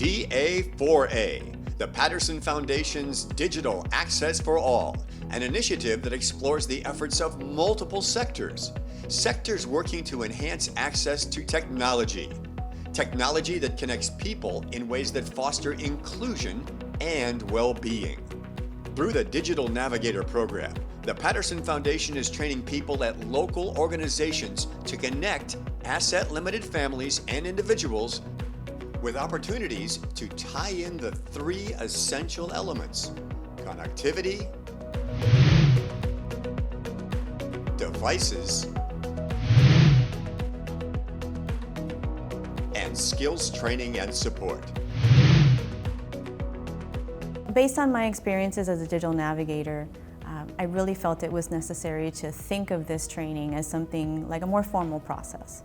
DA4A, the Patterson Foundation's Digital Access for All, an initiative that explores the efforts of multiple sectors working to enhance access to technology that connects people in ways that foster inclusion and well-being. Through the Digital Navigator Program, the Patterson Foundation is training people at local organizations to connect asset-limited families and individuals with opportunities to tie in the three essential elements: connectivity, devices, and skills training and support. Based on my experiences as a digital navigator, I really felt it was necessary to think of this training as something like a more formal process.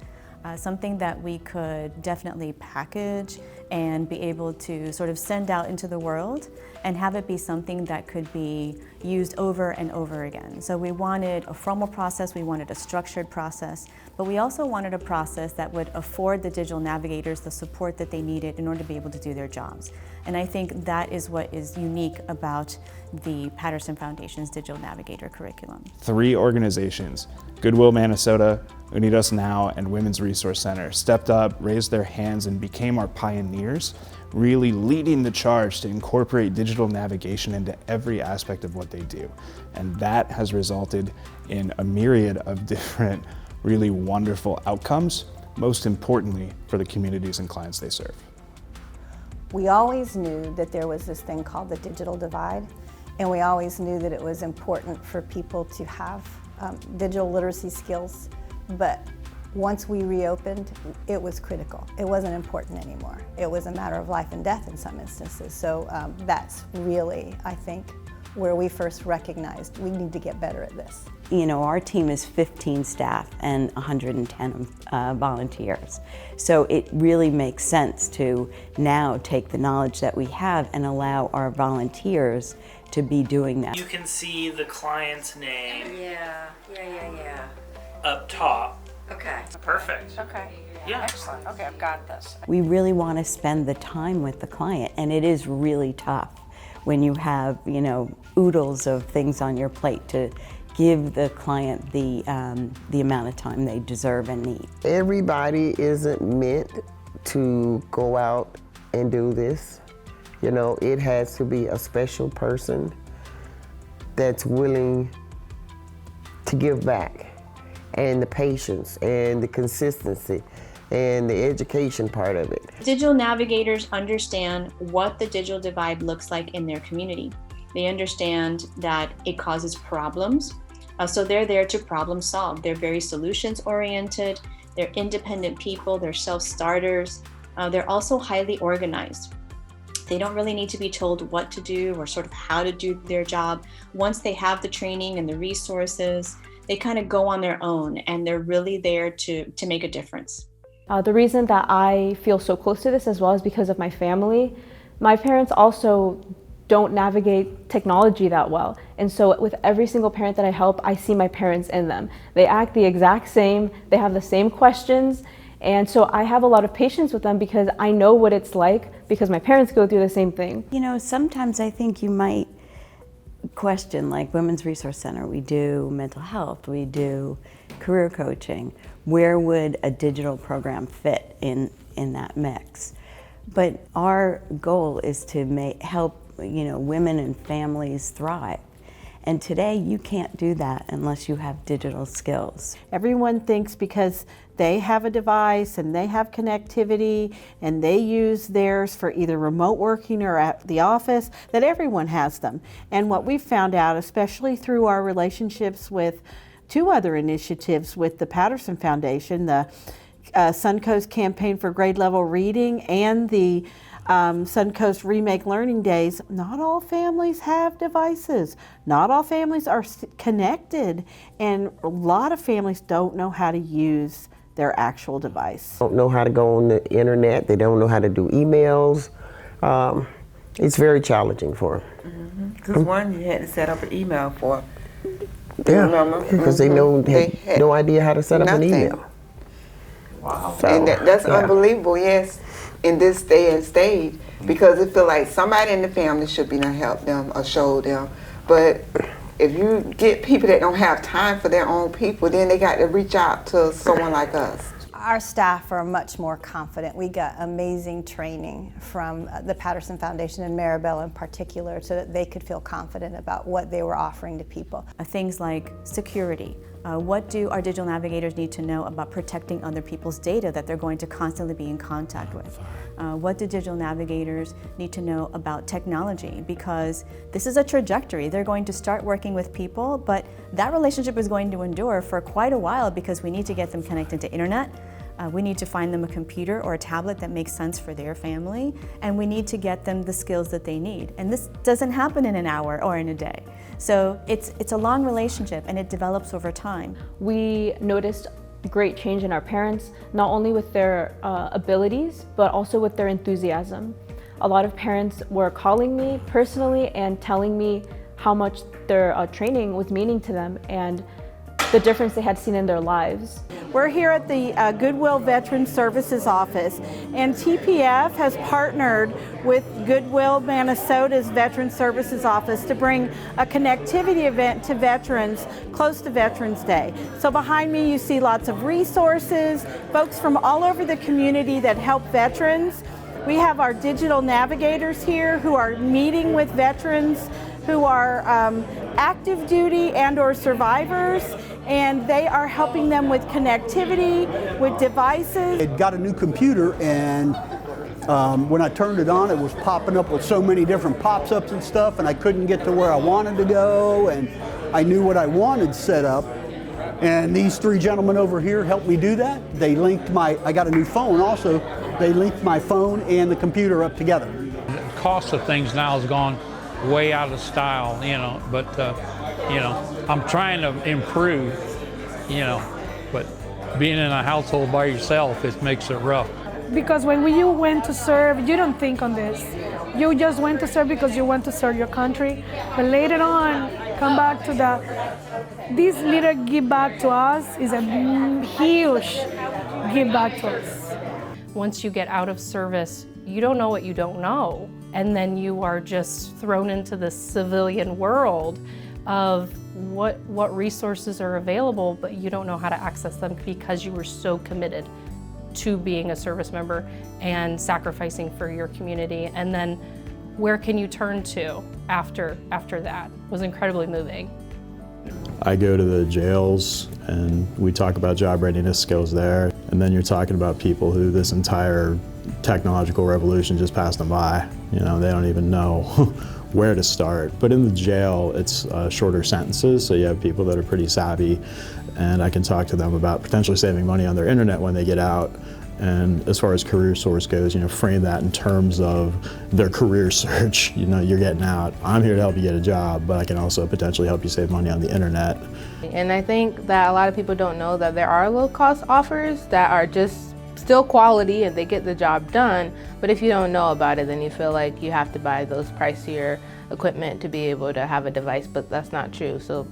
Something that we could definitely package and be able to sort of send out into the world and have it be something that could be used over and over again. So we wanted a formal process, we wanted a structured process, but we also wanted a process that would afford the digital navigators the support that they needed in order to be able to do their jobs. And I think that is what is unique about the Patterson Foundation's Digital Navigator curriculum. 3 organizations, Goodwill Minnesota, Unidos Now, and Women's Resource Center, stepped up, raised their hands, and became our pioneers, really leading the charge to incorporate digital navigation into every aspect of what they do. And that has resulted in a myriad of different, really wonderful outcomes, most importantly for the communities and clients they serve. We always knew that there was this thing called the digital divide, and we always knew that it was important for people to have digital literacy skills, but once we reopened, it was critical. It wasn't important anymore. It was a matter of life and death in some instances. So that's really, I think, where we first recognized we need to get better at this. You know, our team is 15 staff and 110 volunteers. So it really makes sense to now take the knowledge that we have and allow our volunteers to be doing that. You can see the client's name Yeah. up top. Okay. Perfect. Okay. Yeah. Excellent. Okay, I've got this. We really want to spend the time with the client, and it is really tough when you have, you know, oodles of things on your plate to give the client the amount of time they deserve and need. Everybody isn't meant to go out and do this. You know, it has to be a special person that's willing to give back, and the patience and the consistency and the education part of it. Digital navigators understand what the digital divide looks like in their community. They understand that it causes problems, so they're there to problem solve. They're very solutions oriented, they're independent people, they're self-starters, they're also highly organized. They don't really need to be told what to do or sort of how to do their job. Once they have the training and the resources, they kind of go on their own, and they're really there to make a difference. The reason that I feel so close to this as well is because of my family. My parents also don't navigate technology that well. And so with every single parent that I help, I see my parents in them. They act the exact same, they have the same questions. And so I have a lot of patience with them because I know what it's like because my parents go through the same thing. You know, sometimes I think you might question, like Women's Resource Center, we do mental health, we do career coaching. Where would a digital program fit in that mix? But our goal is to help, you know, women and families thrive. And today you can't do that unless you have digital skills. Everyone thinks because they have a device and they have connectivity and they use theirs for either remote working or at the office, that everyone has them. And what we've found out, especially through our relationships with 2 other initiatives with the Patterson Foundation, the Suncoast Campaign for Grade Level Reading and the Suncoast Remake Learning Days, not all families have devices. Not all families are connected, and a lot of families don't know how to use their actual device. Don't know how to go on the internet. They don't know how to do emails. It's very challenging for them. Because one, you had to set up an email for. Yeah, because they had no idea how to set up an email. Wow. So, and that's unbelievable, yes. in this day and stage, because it feel like somebody in the family should be to help them or show them. But if you get people that don't have time for their own people, then they got to reach out to someone like us. Our staff are much more confident. We got amazing training from the Patterson Foundation and Maribel in particular, so that they could feel confident about what they were offering to people. Things like security. What do our digital navigators need to know about protecting other people's data that they're going to constantly be in contact with? What do digital navigators need to know about technology? Because this is a trajectory. They're going to start working with people, but that relationship is going to endure for quite a while because we need to get them connected to internet. We need to find them a computer or a tablet that makes sense for their family, and we need to get them the skills that they need. And this doesn't happen in an hour or in a day. So it's a long relationship, and it develops over time. We noticed great change in our parents, not only with their abilities, but also with their enthusiasm. A lot of parents were calling me personally and telling me how much their training was meaning to them and the difference they had seen in their lives. We're here at the Goodwill Veteran Services Office, and TPF has partnered with Goodwill Minnesota's Veteran Services Office to bring a connectivity event to veterans close to Veterans Day. So behind me you see lots of resources, folks from all over the community that help veterans. We have our digital navigators here who are meeting with veterans who are active duty and or survivors, and they are helping them with connectivity, with devices. It got a new computer, and when I turned it on, it was popping up with so many different pops-ups and stuff, and I couldn't get to where I wanted to go, and I knew what I wanted set up. And these three gentlemen over here helped me do that. They linked I got a new phone also, they linked my phone and the computer up together. The cost of things now has gone way out of style, but I'm trying to improve, but being in a household by yourself, it makes it rough. Because when you went to serve, you don't think on this. You just went to serve because you want to serve your country, but later on, come back to this little give back to us is a huge give back to us. Once you get out of service, you don't know what you don't know. And then you are just thrown into the civilian world of what resources are available, but you don't know how to access them because you were so committed to being a service member and sacrificing for your community. And then where can you turn to after that was incredibly moving. I go to the jails and we talk about job readiness skills there. And then you're talking about people who this entire technological revolution just passed them by. They don't even know where to start. But in the jail, it's shorter sentences, so you have people that are pretty savvy, and I can talk to them about potentially saving money on their internet when they get out. And as far as career source goes, frame that in terms of their career search. You're getting out. I'm here to help you get a job, but I can also potentially help you save money on the internet. And I think that a lot of people don't know that there are low-cost offers that are just still quality and they get the job done, but if you don't know about it, then you feel like you have to buy those pricier equipment to be able to have a device, but that's not true. So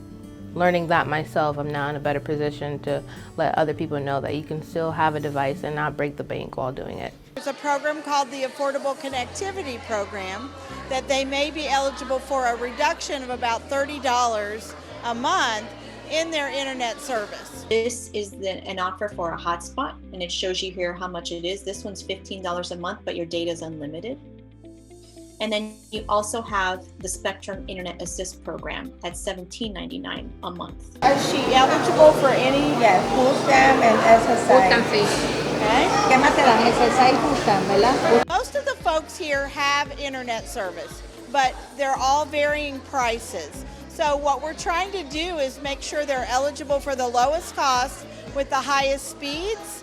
learning that myself, I'm now in a better position to let other people know that you can still have a device and not break the bank while doing it. There's a program called the Affordable Connectivity Program that they may be eligible for a reduction of about $30 a month in their internet service. This is an offer for a hotspot, and it shows you here how much it is. This one's $15 a month, but your data is unlimited. And then you also have the Spectrum Internet Assist program at $17.99 a month. Is she eligible for any? Yes, food stamp and SSI. ¿Qué más te dan? SSI y food stamp, ¿verdad? Most of the folks here have internet service, but they're all varying prices. So what we're trying to do is make sure they're eligible for the lowest cost with the highest speeds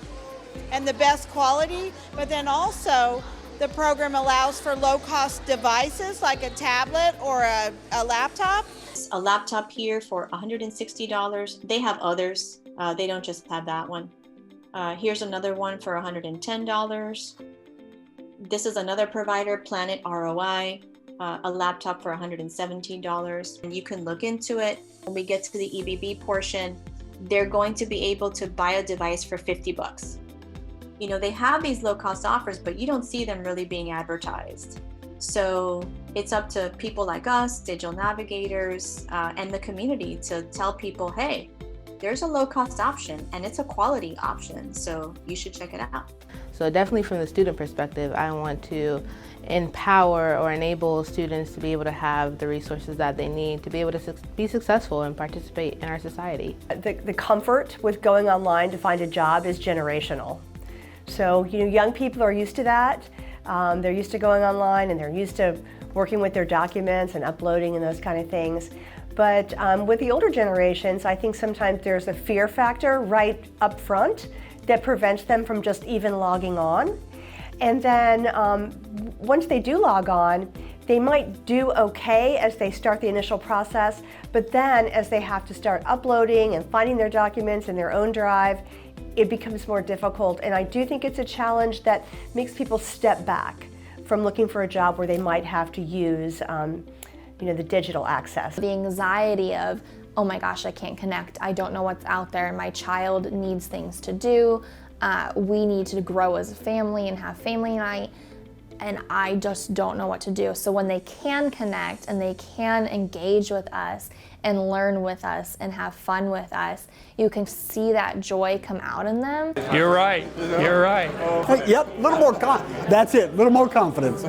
and the best quality, but then also the program allows for low-cost devices like a tablet or a laptop. A laptop here for $160. They have others. They don't just have that one. Here's another one for $110. This is another provider, Planet ROI. A laptop for $117, and you can look into it. When we get to the EBB portion, they're going to be able to buy a device for $50. You know, they have these low-cost offers, but you don't see them really being advertised. So it's up to people like us, digital navigators, and the community to tell people, hey, there's a low-cost option and it's a quality option, so you should check it out. So definitely from the student perspective, I want to empower or enable students to be able to have the resources that they need to be able to be successful and participate in our society. The comfort with going online to find a job is generational. So, you know, young people are used to that. They're used to going online and they're used to working with their documents and uploading and those kind of things. But with the older generations, I think sometimes there's a fear factor right up front that prevents them from just even logging on. And then once they do log on, they might do okay as they start the initial process, but then as they have to start uploading and finding their documents in their own drive, it becomes more difficult. And I do think it's a challenge that makes people step back from looking for a job where they might have to use you know, the digital access. The anxiety of, oh my gosh, I can't connect, I don't know what's out there, my child needs things to do, we need to grow as a family and have family night, and I just don't know what to do. So when they can connect and they can engage with us and learn with us and have fun with us, you can see that joy come out in them. You're right, you're right. Yep, a little more that's it, a little more confidence.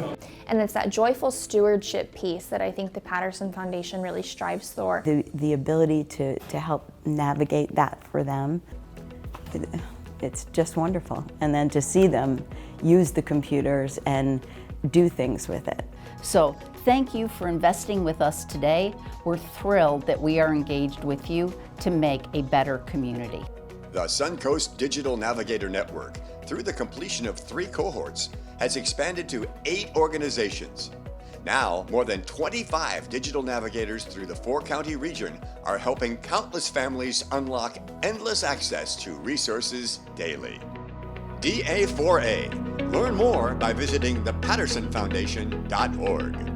And it's that joyful stewardship piece that I think the Patterson Foundation really strives for. The ability to help navigate that for them, it's just wonderful. And then to see them use the computers and do things with it. So thank you for investing with us today. We're thrilled that we are engaged with you to make a better community. The Suncoast Digital Navigator Network, through the completion of 3 cohorts, has expanded to 8 organizations. Now, more than 25 digital navigators through the 4-county region are helping countless families unlock endless access to resources daily. DA4A. Learn more by visiting thepattersonfoundation.org.